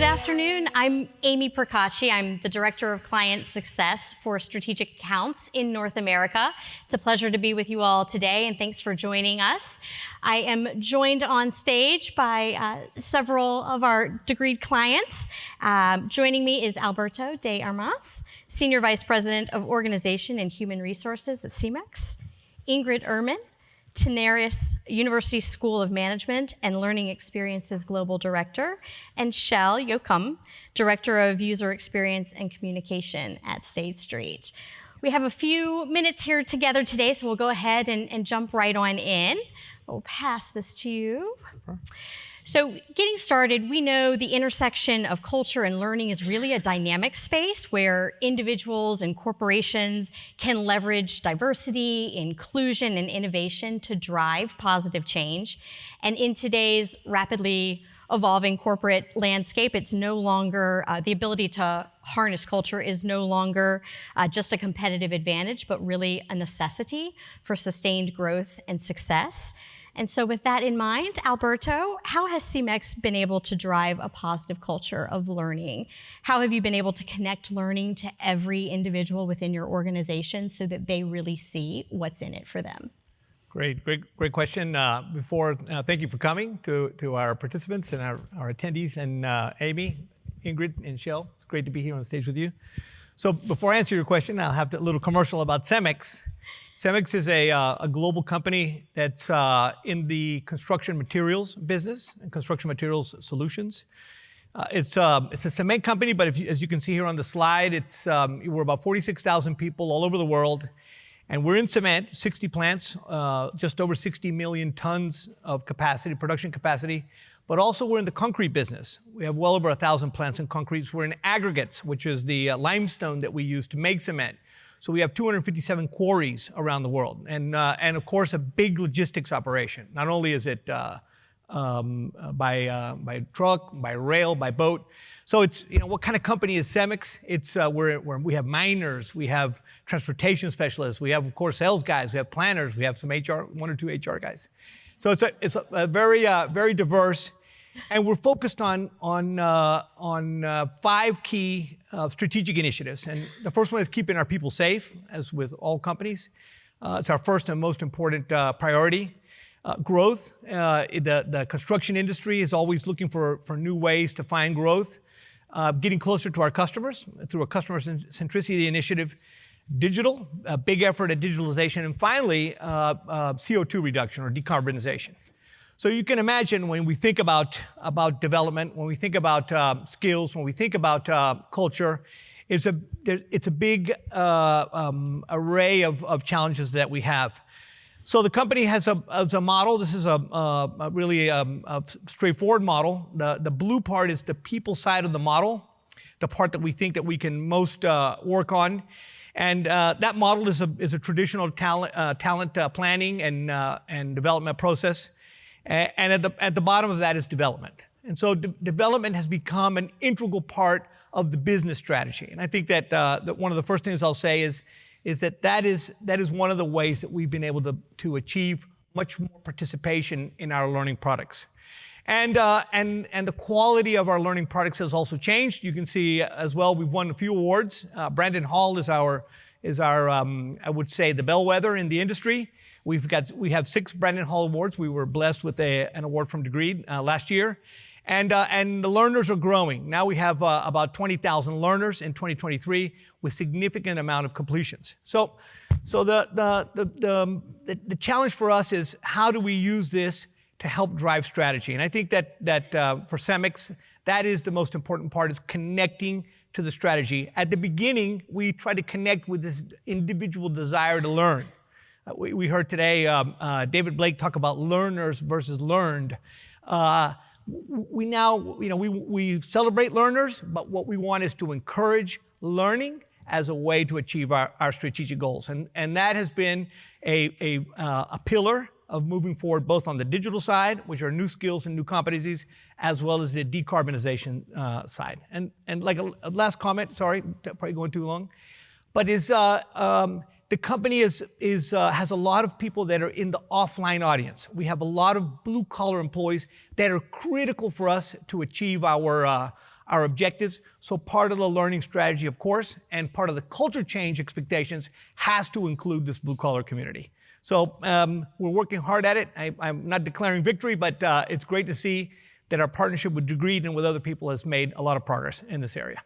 afternoon. I'm Amy Percacci. I'm the Director of Client Success for Strategic Accounts in North America. It's a pleasure to be with you all today, and thanks for joining us. I am joined on stage by several of our degreed clients. Joining me is Alberto de Armas, Senior Vice President of Organization and Human Resources at CEMEX, Ingrid Ehrman, Tenaris University School of Management and Learning Experiences Global Director, and Shell Yokum, Director of User Experience and Communication at State Street. We have a few minutes here together today, so we'll go ahead and jump right on in. We'll pass this to you. So getting started, we know the intersection of culture and learning is really a dynamic space where individuals and corporations can leverage diversity, inclusion, and innovation to drive positive change. And in today's rapidly evolving corporate landscape, it's no longer, the ability to harness culture is no longer just a competitive advantage, but really a necessity for sustained growth and success. And so with that in mind, Alberto, how has CEMEX been able to drive a positive culture of learning? How have you been able to connect learning to every individual within your organization so that they really see what's in it for them? Great question. Thank you for coming to our participants and our attendees, and Amy, Ingrid, and Shell. It's great to be here on stage with you. So before I answer your question, I'll have a little commercial about CEMEX. CEMEX is a global company that's in the construction materials business and construction materials solutions. It's a cement company, but as you can see here on the slide, we're about 46,000 people all over the world. And we're in cement, 60 plants, just over 60 million tons of capacity, production capacity. But also we're in the concrete business. We have well over 1,000 plants in concrete. We're in aggregates, which is the limestone that we use to make cement. So we have 257 quarries around the world, and of course a big logistics operation. Not only is it by truck, by rail, by boat. So it's, what kind of company is CEMEX? It's we have miners, we have transportation specialists, we have of course sales guys, we have planners, we have some one or two HR guys. So it's a very diverse. And we're focused on 5 key strategic initiatives. And the first one is keeping our people safe, as with all companies. It's our first and most important priority. Growth. The construction industry is always looking for new ways to find growth. Getting closer to our customers through a customer centricity initiative. Digital, a big effort at digitalization. And finally, CO2 reduction or decarbonization. So you can imagine when we think about development, when we think about skills, when we think about culture, it's a big array of challenges that we have. So the company has a model. This is a really straightforward model. The blue part is the people side of the model, the part that we think that we can most work on. And that model is a traditional talent planning and development process. And at the bottom of that is development. And so development has become an integral part of the business strategy. And I think that one of the first things I'll say is that is one of the ways that we've been able to achieve much more participation in our learning products. And the quality of our learning products has also changed. You can see as well, we've won a few awards. Brandon Hall is our I would say the bellwether in the industry. We have 6 Brandon Hall Awards. We were blessed with an award from Degreed last year. And the learners are growing. Now we have about 20,000 learners in 2023 with significant amount of completions. So the challenge for us is how do we use this to help drive strategy? And I think that for CEMEX, that is the most important part, is connecting to the strategy. At the beginning, we try to connect with this individual desire to learn. We heard today David Blake talk about learners versus learned. We now, we celebrate learners, but what we want is to encourage learning as a way to achieve our strategic goals. And that has been a pillar of moving forward, both on the digital side, which are new skills and new competencies, as well as the decarbonization side. And like a last comment, sorry, probably going too long, but the company has a lot of people that are in the offline audience. We have a lot of blue-collar employees that are critical for us to achieve our our objectives. So part of the learning strategy, of course, and part of the culture change expectations has to include this blue-collar community. So we're working hard at it. I'm not declaring victory, but it's great to see that our partnership with Degreed and with other people has made a lot of progress in this area.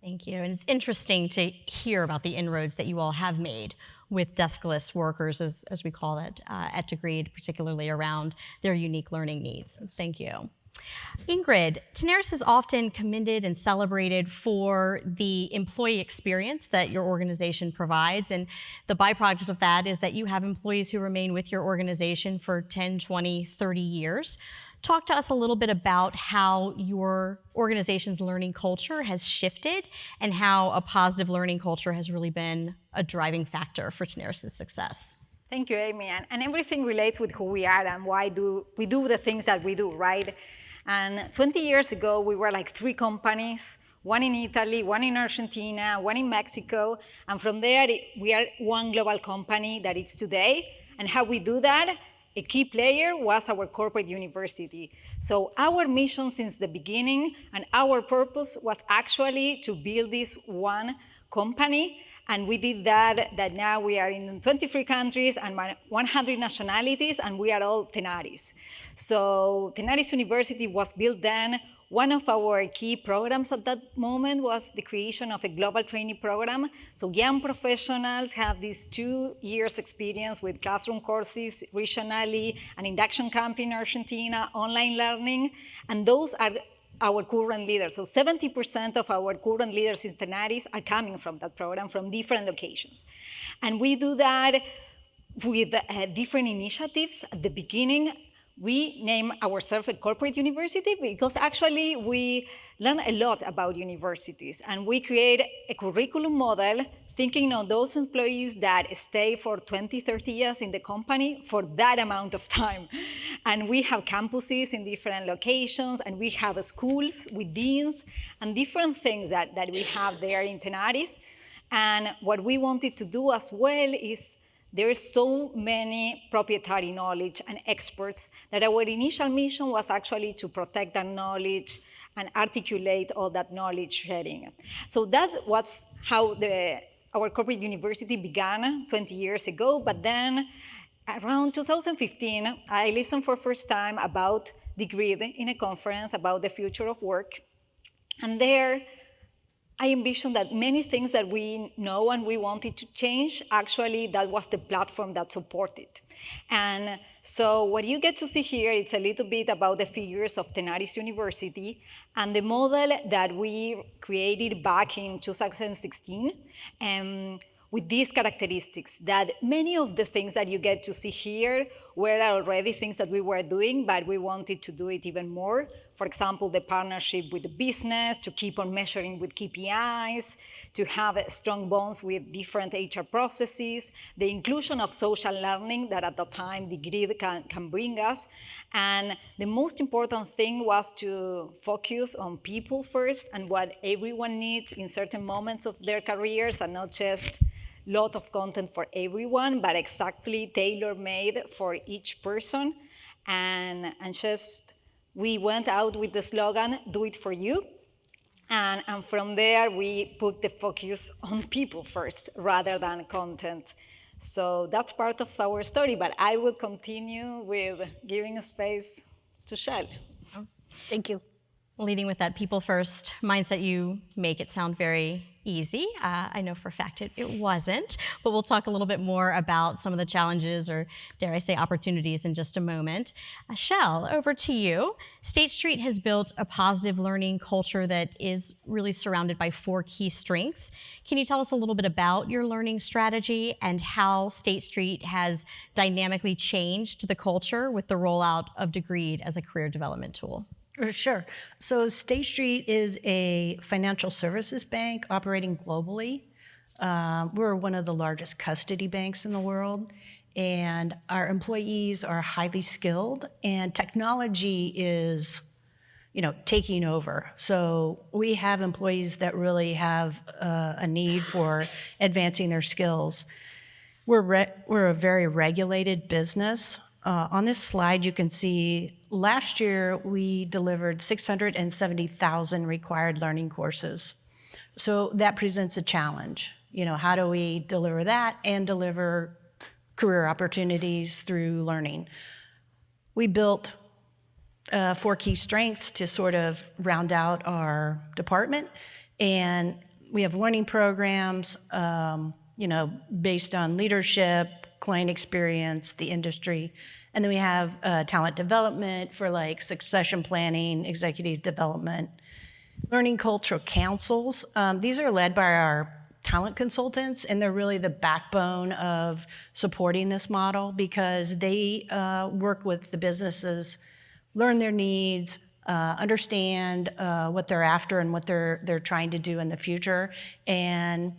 Thank you. And it's interesting to hear about the inroads that you all have made with deskless workers, as we call it, at Degreed, particularly around their unique learning needs. Thank you. Ingrid, Tenaris is often commended and celebrated for the employee experience that your organization provides, and the byproduct of that is that you have employees who remain with your organization for 10, 20, 30 years. Talk to us a little bit about how your organization's learning culture has shifted and how a positive learning culture has really been a driving factor for Tenaris' success. Thank you, Amy. And everything relates with who we are and why we do the things that we do, right? And 20 years ago, we were like 3 companies, one in Italy, one in Argentina, one in Mexico. And from there, we are one global company that it's today. And how we do that? A key player was our corporate university. So our mission since the beginning and our purpose was actually to build this one company. And we did that now we are in 23 countries and 100 nationalities, and we are all Tenaris. So Tenaris University was built then. One of our key programs at that moment was the creation of a global training program. So young professionals have this 2 years experience with classroom courses regionally, an induction camp in Argentina, online learning, and those are our current leaders. So 70% of our current leaders in Tenaris are coming from that program from different locations. And we do that with different initiatives. At the beginning, we name ourselves a corporate university because actually we learn a lot about universities, and we create a curriculum model thinking of those employees that stay for 20, 30 years in the company for that amount of time. And we have campuses in different locations, and we have schools with deans and different things that we have there in Tenaris. And what we wanted to do as well is there is so many proprietary knowledge and experts that our initial mission was actually to protect that knowledge and articulate all that knowledge sharing. So that was how our corporate university began 20 years ago, but then around 2015, I listened for the first time about Degreed in a conference about the future of work. And there, I envisioned that many things that we know and we wanted to change, actually, that was the platform that supported. And so what you get to see here, it's a little bit about the figures of Tenaris University and the model that we created back in 2016 with these characteristics, that many of the things that you get to see here were already things that we were doing, but we wanted to do it even more. For example, the partnership with the business, to keep on measuring with KPIs, to have strong bonds with different HR processes, the inclusion of social learning that at the time Degreed can bring us. And the most important thing was to focus on people first and what everyone needs in certain moments of their careers, and not just lot of content for everyone, but exactly tailor-made for each person. And just, we went out with the slogan, "Do it for you." And from there, we put the focus on people first rather than content. So that's part of our story, but I will continue with giving space to Shell. Thank you. Leading with that people first mindset, you make it sound very easy. I know for a fact it wasn't, but we'll talk a little bit more about some of the challenges, or dare I say opportunities, in just a moment. Shell, over to you. State Street has built a positive learning culture that is really surrounded by 4 key strengths. Can you tell us a little bit about your learning strategy and how State Street has dynamically changed the culture with the rollout of Degreed as a career development tool? Sure. So State Street is a financial services bank operating globally. We're one of the largest custody banks in the world, and our employees are highly skilled, and technology is, taking over. So we have employees that really have a need for advancing their skills. We're a very regulated business. On this slide, you can see last year we delivered 670,000 required learning courses. So that presents a challenge. How do we deliver that and deliver career opportunities through learning? We built 4 key strengths to sort of round out our department, and we have learning programs, based on leadership, client experience, the industry. And then we have talent development for like succession planning, executive development, learning cultural councils. These are led by our talent consultants, and they're really the backbone of supporting this model because they work with the businesses, learn their needs, understand what they're after and what they're trying to do in the future, and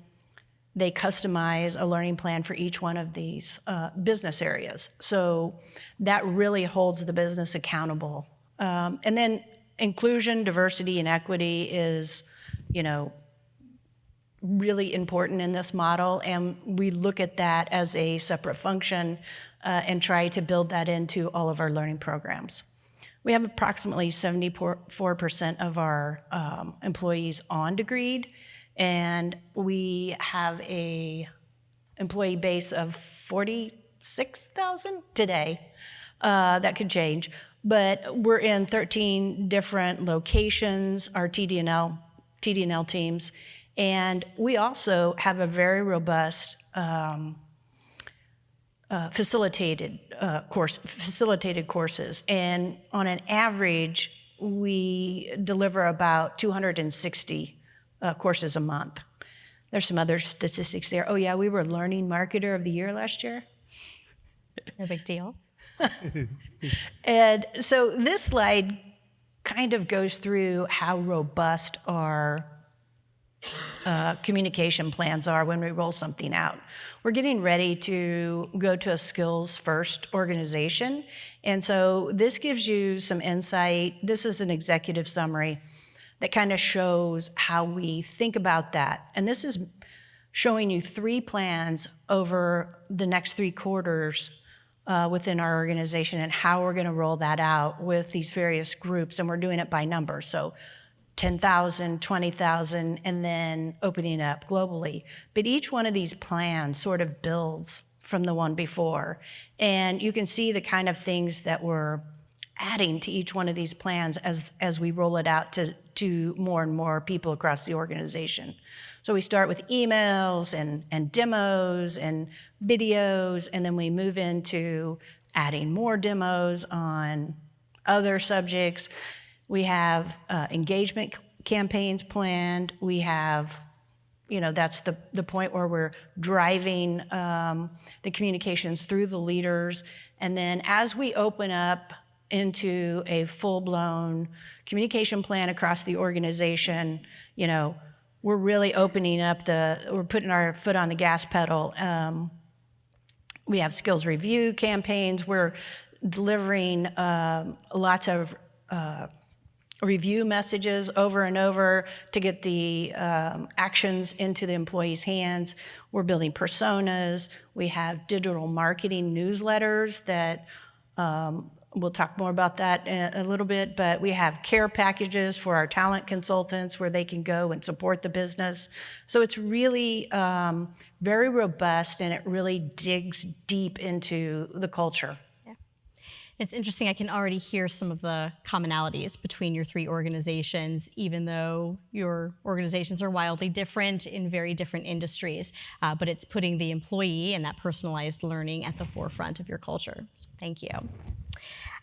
they customize a learning plan for each one of these business areas. So that really holds the business accountable. And then inclusion, diversity, and equity is, really important in this model, and we look at that as a separate function and try to build that into all of our learning programs. We have approximately 74% of our employees on degreed, and we have a employee base of 46,000 today. That could change, but we're in 13 different locations, our TD&L teams, and we also have a very robust facilitated courses, and on an average, we deliver about 260 courses a month. There's some other statistics there. Oh yeah, we were Learning Marketer of the Year last year. No big deal. And so this slide kind of goes through how robust our communication plans are when we roll something out. We're getting ready to go to a skills-first organization, and so this gives you some insight. This is an executive summary that kind of shows how we think about that. And this is showing you 3 plans over the next 3 quarters within our organization and how we're going to roll that out with these various groups, and we're doing it by number. So 10,000, 20,000, and then opening up globally. But each one of these plans sort of builds from the one before. And you can see the kind of things that we're adding to each one of these plans as we roll it out to more and more people across the organization. So we start with emails and demos and videos, and then we move into adding more demos on other subjects. We have engagement campaigns planned. We have, that's the point where we're driving the communications through the leaders. And then as we open up into a full-blown communication plan across the organization, we're really opening up we're putting our foot on the gas pedal. We have skills review campaigns. We're delivering lots of review messages over and over to get the actions into the employees' hands. We're building personas. We have digital marketing newsletters that we'll talk more about that in a little bit, but we have care packages for our talent consultants where they can go and support the business. So it's really very robust, and it really digs deep into the culture. It's interesting, I can already hear some of the commonalities between your 3 organizations, even though your organizations are wildly different in very different industries, but it's putting the employee and that personalized learning at the forefront of your culture. So thank you.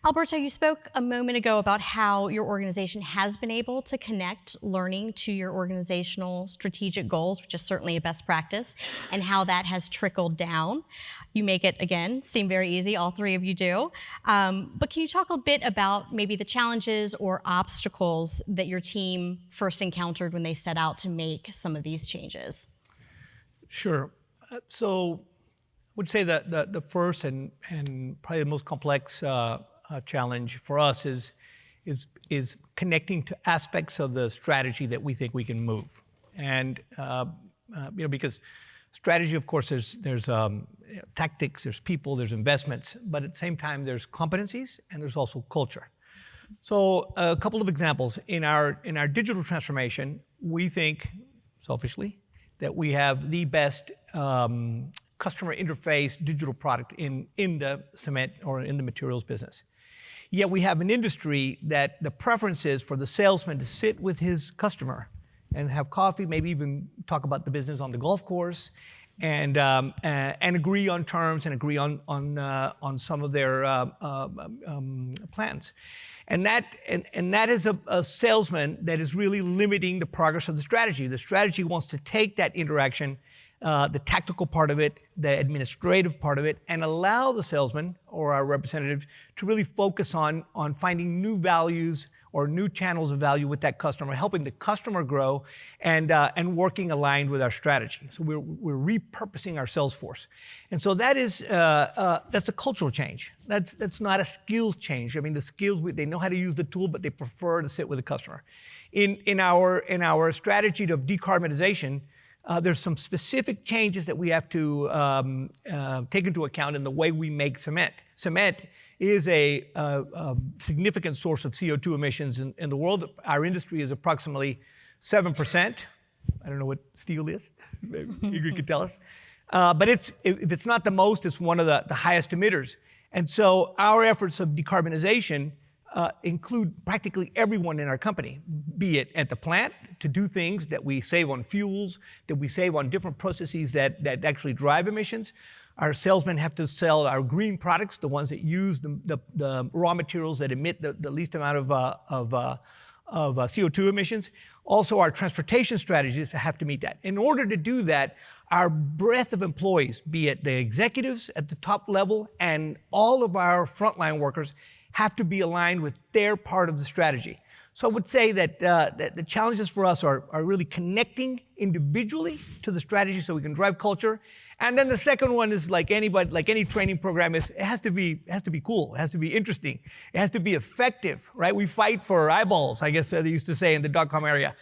Alberto, you spoke a moment ago about how your organization has been able to connect learning to your organizational strategic goals, which is certainly a best practice, and how that has trickled down. You make it, again, seem very easy, all 3 of you do. But can you talk a bit about maybe the challenges or obstacles that your team first encountered when they set out to make some of these changes? Sure. So I would say that the first and probably the most complex challenge for us is connecting to aspects of the strategy that we think we can move, and because strategy, of course, there's tactics, there's people, there's investments, but at the same time, there's competencies and there's also culture. So a couple of examples. In our digital transformation, we think, selfishly, that we have the best customer interface digital product in the cement or in the materials business. Yet we have an industry that the preference is for the salesman to sit with his customer and have coffee, maybe even talk about the business on the golf course, and agree on terms and agree on some of their plans. And that is a salesman that is really limiting the progress of the strategy. The strategy wants to take that interaction, the tactical part of it, the administrative part of it, and allow the salesman or our representative to really focus on finding new values or new channels of value with that customer, helping the customer grow and working aligned with our strategy. So we're repurposing our sales force. And so that's a cultural change. That's not a skills change. I mean, the skills, they know how to use the tool, but they prefer to sit with the customer. In our strategy of decarbonization, there's some specific changes that we have to take into account in the way we make cement. Cement is a significant source of CO2 emissions in the world. Our industry is approximately 7%. I don't know what steel is. Maybe you could tell us. But if it's not the most, it's one of the highest emitters. And so our efforts of decarbonization include practically everyone in our company, be it at the plant to do things that we save on fuels, that we save on different processes that actually drive emissions. Our salesmen have to sell our green products, the ones that use the raw materials that emit the least amount of CO2 emissions. Also, our transportation strategies have to meet that. In order to do that, our breadth of employees, be it the executives at the top level and all of our frontline workers, have to be aligned with their part of the strategy. So I would say that the challenges for us are really connecting individually to the strategy so we can drive culture. And then the second one is like any training program, it has to be cool, it has to be interesting, it has to be effective, right? We fight for eyeballs, I guess they used to say in the .com area.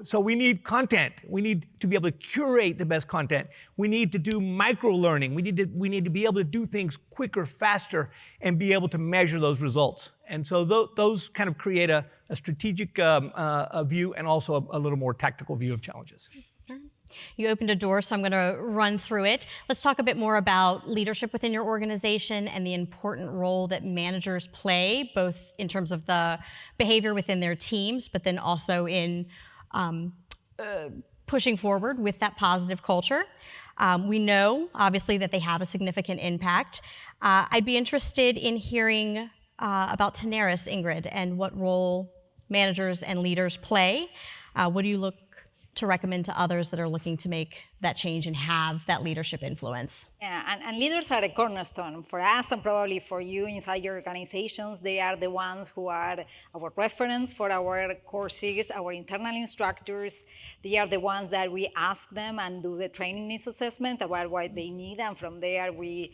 So we need content. We need to be able to curate the best content. We need to do micro-learning. We need to be able to do things quicker, faster, and be able to measure those results. And so those kind of create a strategic view and also a little more tactical view of challenges. You opened a door, so I'm going to run through it. Let's talk a bit more about leadership within your organization and the important role that managers play, both in terms of the behavior within their teams, but then also in pushing forward with that positive culture. We know, obviously, that they have a significant impact. I'd be interested in hearing about Tenaris, Ingrid, and what role managers and leaders play. What do you look to recommend to others that are looking to make that change and have that leadership influence? Yeah, and leaders are a cornerstone for us and probably for you inside your organizations. They are the ones who are our reference for our courses, our internal instructors. They are the ones that we ask them and do the training needs assessment about what they need, and from there we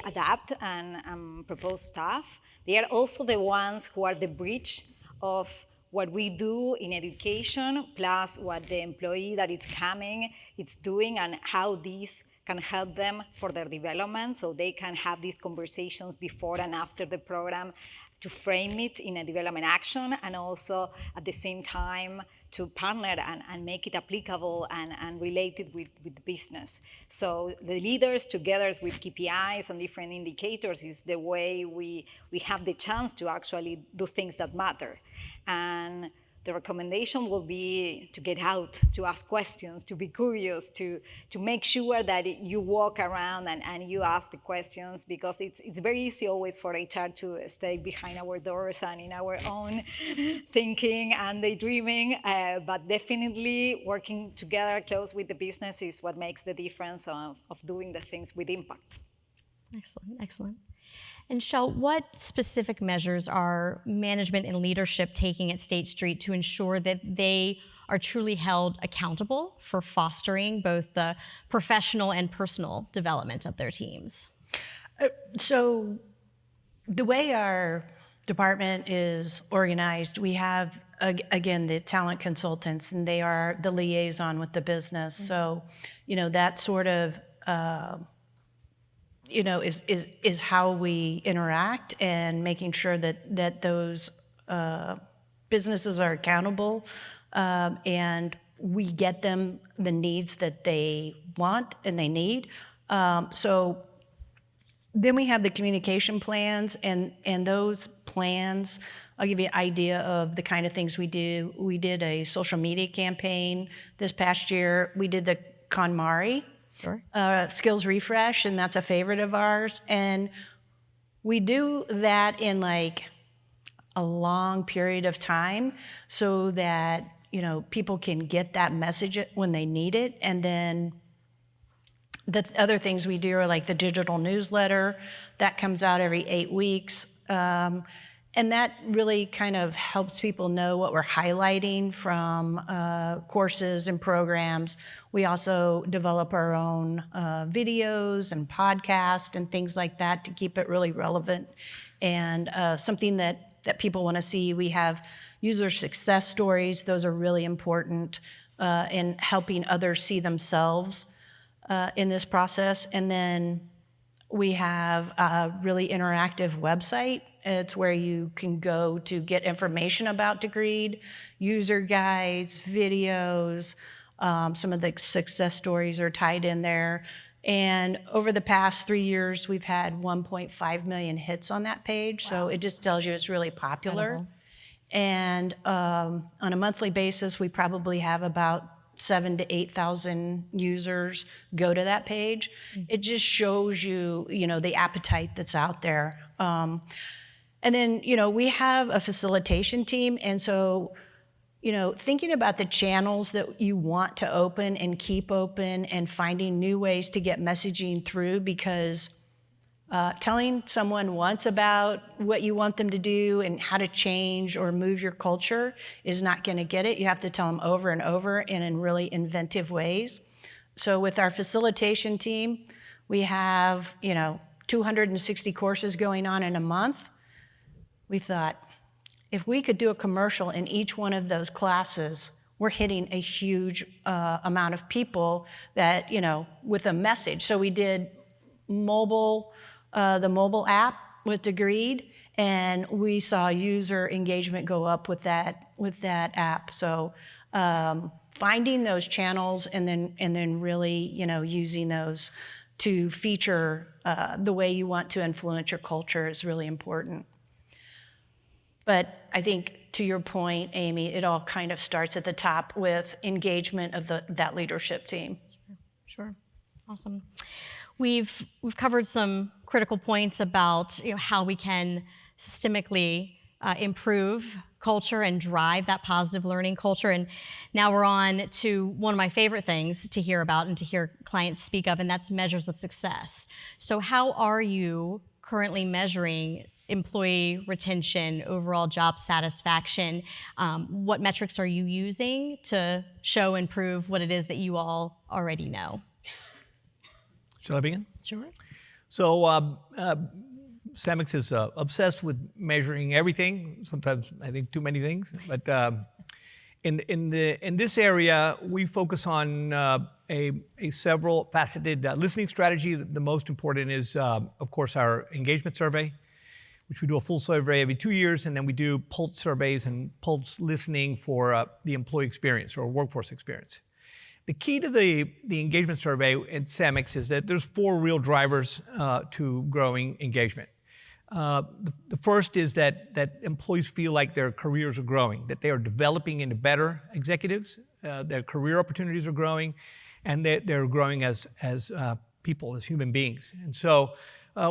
adapt and propose stuff. They are also the ones who are the bridge of what we do in education, plus what the employee that is coming is doing and how these can help them for their development, so they can have these conversations before and after the program to frame it in a development action, and also at the same time to partner and make it applicable and related with the business. So the leaders together with KPIs and different indicators is the way we have the chance to actually do things that matter. And the recommendation will be to get out, to ask questions, to be curious, to make sure that you walk around and you ask the questions, because it's very easy always for HR to stay behind our doors and in our own thinking and daydreaming, but definitely working together close with the business is what makes the difference of doing the things with impact. Excellent, excellent. And Shel, what specific measures are management and leadership taking at State Street to ensure that they are truly held accountable for fostering both the professional and personal development of their teams? So the way our department is organized, we have, again, the talent consultants, and they are the liaison with the business. So, that sort of is how we interact, and making sure that those businesses are accountable, and we get them the needs that they want and they need. So then we have the communication plans, and those plans, I'll give you an idea of the kind of things we do. We did a social media campaign this past year. We did the KonMari skills refresh, and that's a favorite of ours. And we do that in like a long period of time so that, people can get that message when they need it. And then the other things we do are like the digital newsletter that comes out every 8 weeks. And that really kind of helps people know what we're highlighting from courses and programs. We also develop our own videos and podcasts and things like that to keep it really relevant and something that people want to see. We have user success stories. Those are really important in helping others see themselves in this process. And then we have a really interactive website. It's where you can go to get information about Degreed, user guides, videos. Some of the success stories are tied in there. And over the past 3 years, we've had 1.5 million hits on that page. Wow. So it just tells you it's really popular. Incredible. And on a monthly basis, we probably have about 7,000 to 8,000 users go to that page. Mm-hmm. It just shows you, the appetite that's out there. And then, we have a facilitation team. And so, thinking about the channels that you want to open and keep open and finding new ways to get messaging through, because telling someone once about what you want them to do and how to change or move your culture is not going to get it. You have to tell them over and over and in really inventive ways. So with our facilitation team, we have, 260 courses going on in a month. We thought, if we could do a commercial in each one of those classes, we're hitting a huge amount of people that, with a message. So we did the mobile app with Degreed, and we saw user engagement go up with that app. So finding those channels and then really, using those to feature the way you want to influence your culture is really important. But I think, to your point, Amy, it all kind of starts at the top with engagement of that leadership team. Sure. Awesome. We've covered some critical points about how we can systemically improve culture and drive that positive learning culture. And now we're on to one of my favorite things to hear about and to hear clients speak of, and that's measures of success. So how are you currently measuring employee retention, overall job satisfaction? What metrics are you using to show and prove what it is that you all already know? Shall I begin? Sure. So Samex is obsessed with measuring everything. Sometimes I think too many things. But in this area, we focus on a several faceted listening strategy. The most important is, of course, our engagement survey, which we do a full survey every 2 years, and then we do pulse surveys and pulse listening for the employee experience or workforce experience. The key to the engagement survey at Samex is that there's 4 real drivers to growing engagement. The first is that employees feel like their careers are growing, that they are developing into better executives, their career opportunities are growing, and they're growing as people, as human beings. And so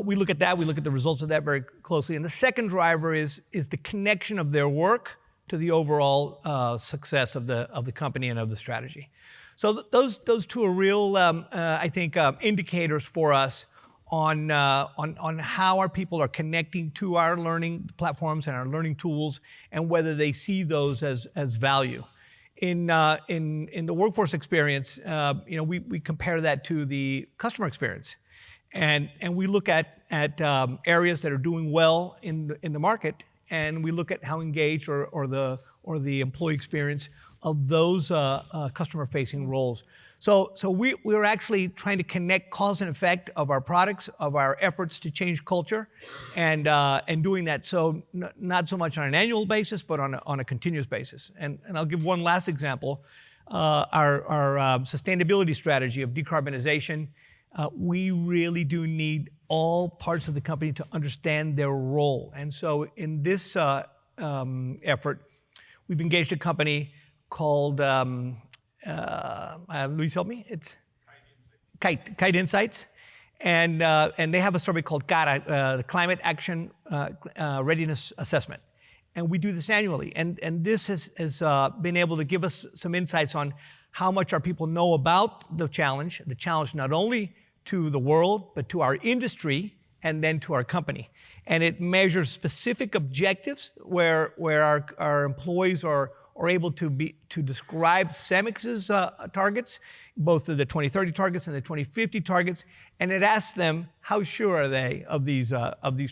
we look at that, we look at the results of that very closely. And the second driver is the connection of their work to the overall success of the company and of the strategy. So those 2 are real, I think, indicators for us on how our people are connecting to our learning platforms and our learning tools, and whether they see those as value. In the workforce experience, we compare that to the customer experience, and we look at areas that are doing well in the market, and we look at how engaged or the employee experience of those customer-facing roles. So we're actually trying to connect cause and effect of our products, of our efforts to change culture, and doing that. So not so much on an annual basis, but on a continuous basis. And I'll give one last example. Our sustainability strategy of decarbonization. We really do need all parts of the company to understand their role. And so in this effort, we've engaged a company called, Luis, help me? It's Kite Insights. And they have a survey called CARA, the Climate Action Readiness Assessment. And we do this annually. And this has been able to give us some insights on how much our people know about the challenge not only to the world, but to our industry and then to our company. And it measures specific objectives where our employees are able to describe CEMEX's targets, both the 2030 targets and the 2050 targets, and it asks them how sure are they of these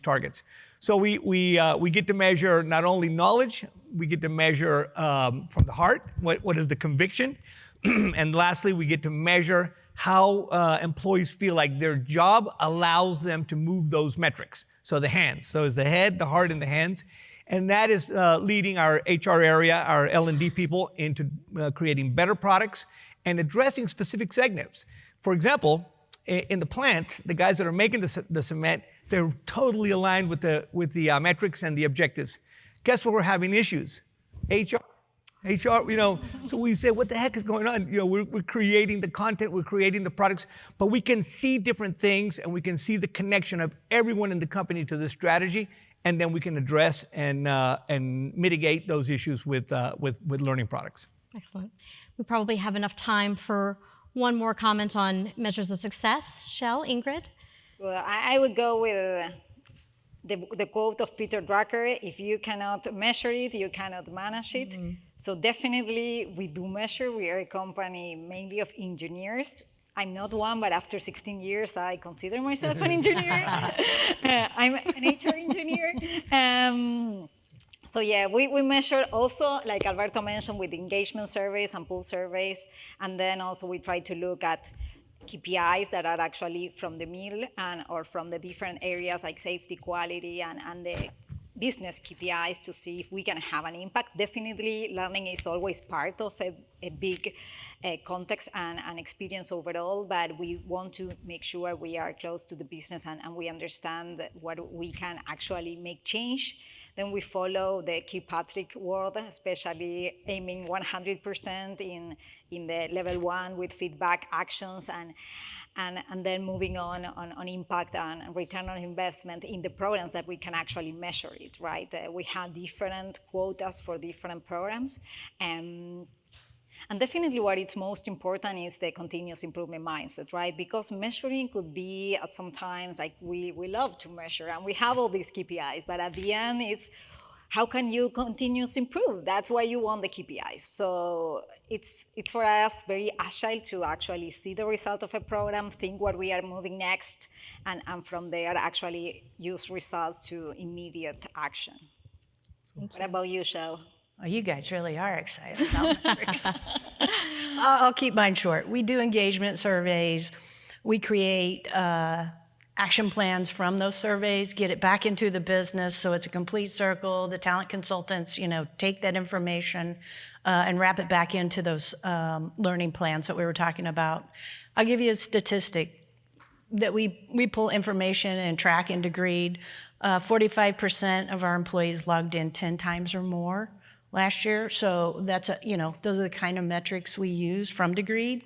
targets. So we get to measure not only knowledge, we get to measure from the heart what is the conviction, and lastly we get to measure how employees feel like their job allows them to move those metrics. So the hands, so it's the head, the heart, and the hands. And that is leading our HR area, our L&D people, into creating better products and addressing specific segments. For example, in the plants, the guys that are making the cement, they're totally aligned with the metrics and the objectives. Guess where we're having issues? HR, so we say, what the heck is going on? We're creating the content, we're creating the products, but we can see different things and we can see the connection of everyone in the company to this strategy, and then we can address and mitigate those issues with learning products. Excellent. We probably have enough time for one more comment on measures of success. Shell, Ingrid? Well, I would go with the quote of Peter Drucker: if you cannot measure it, you cannot manage it. Mm-hmm. So definitely we do measure. We are a company mainly of engineers. I'm not one, but after 16 years, I consider myself an engineer. I'm an HR engineer. So yeah, we measure also, like Alberto mentioned, with engagement surveys and pulse surveys. And then also we try to look at KPIs that are actually from the mill or from the different areas like safety, quality, and the business KPIs to see if we can have an impact. Definitely learning is always part of a big context and experience overall, but we want to make sure we are close to the business and we understand what we can actually make change. Then we follow the Kirkpatrick world, especially aiming 100% in the level 1 with feedback actions and then moving on impact and return on investment in the programs that we can actually measure it, right? We have different quotas for different programs. And definitely what is most important is the continuous improvement mindset, right? Because measuring could be at some times like we love to measure and we have all these KPIs, but at the end it's how can you continuously improve? That's why you want the KPIs. So it's for us very agile to actually see the result of a program, think what we are moving next, and from there actually use results to immediate action. What about you, Shell? Oh, you guys really are excited about metrics. I'll keep mine short. We do engagement surveys. We create action plans from those surveys, get it back into the business so it's a complete circle. The talent consultants, take that information and wrap it back into those learning plans that we were talking about. I'll give you a statistic that we pull information and track into Greed. 45% of our employees logged in 10 times or more last year. So that's, those are the kind of metrics we use from Degreed.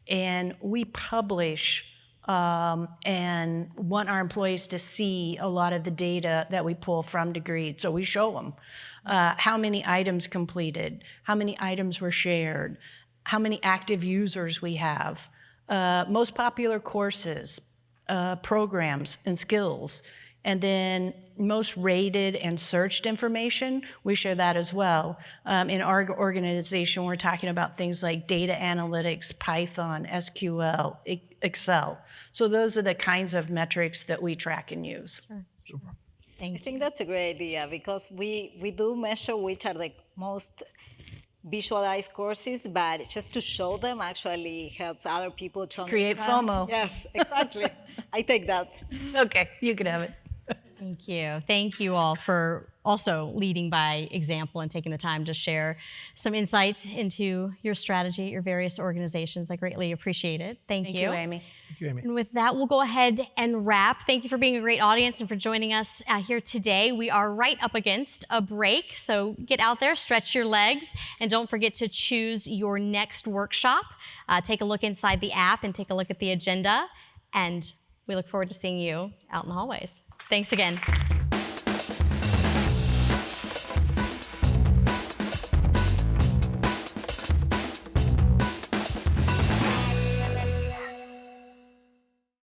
And we publish and want our employees to see a lot of the data that we pull from Degreed. So we show them how many items completed, how many items were shared, how many active users we have, most popular courses, programs, and skills. And then most rated and searched information, we share that as well. In our organization, we're talking about things like data analytics, Python, SQL, Excel. So those are the kinds of metrics that we track and use. Sure. Super. I think that's a great idea because we do measure which are the most visualize courses, but just to show them actually helps other people to Create understand. FOMO. Yes, exactly. I take that. Okay, you can have it. Thank you. Thank you all for also leading by example and taking the time to share some insights into your strategy at your various organizations. I greatly appreciate it. Thank you. Thank you, Amy. Thank you, Amy. And with that, we'll go ahead and wrap. Thank you for being a great audience and for joining us here today. We are right up against a break, so get out there, stretch your legs, and don't forget to choose your next workshop. Take a look inside the app and take a look at the agenda, and we look forward to seeing you out in the hallways. Thanks again.